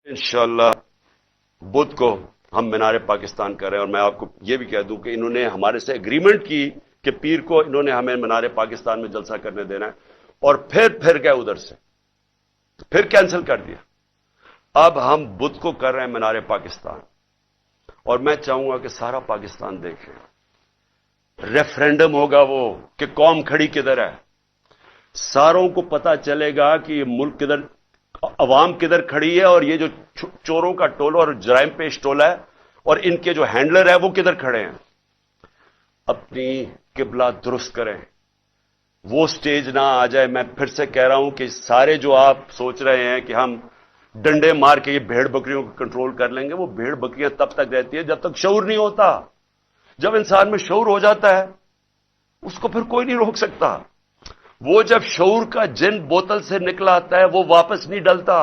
انشاءاللہ بدھ کو ہم مینار پاکستان کر رہے ہیں، اور میں آپ کو یہ بھی کہہ دوں کہ انہوں نے ہمارے سے اگریمنٹ کی کہ پیر کو انہوں نے ہمیں مینار پاکستان میں جلسہ کرنے دینا ہے، اور پھر گئے ادھر سے، پھر کینسل کر دیا۔ اب ہم بدھ کو کر رہے ہیں مینار پاکستان، اور میں چاہوں گا کہ سارا پاکستان دیکھے، ریفرینڈم ہوگا وہ کہ قوم کھڑی کدھر ہے، ساروں کو پتا چلے گا کہ یہ ملک کدھر، عوام کدھر کھڑی ہے، اور یہ جو چوروں کا ٹولہ اور جرائم پیش ٹولہ ہے اور ان کے جو ہینڈلر ہے وہ کدھر کھڑے ہیں۔ اپنی قبلہ درست کریں، وہ سٹیج نہ آ جائے۔ میں پھر سے کہہ رہا ہوں کہ سارے جو آپ سوچ رہے ہیں کہ ہم ڈنڈے مار کے یہ بھیڑ بکریوں کو کنٹرول کر لیں گے، وہ بھیڑ بکریاں تب تک رہتی ہے جب تک شعور نہیں ہوتا۔ جب انسان میں شعور ہو جاتا ہے اس کو پھر کوئی نہیں روک سکتا۔ وہ جب شعور کا جن بوتل سے نکلا آتا ہے وہ واپس نہیں ڈلتا۔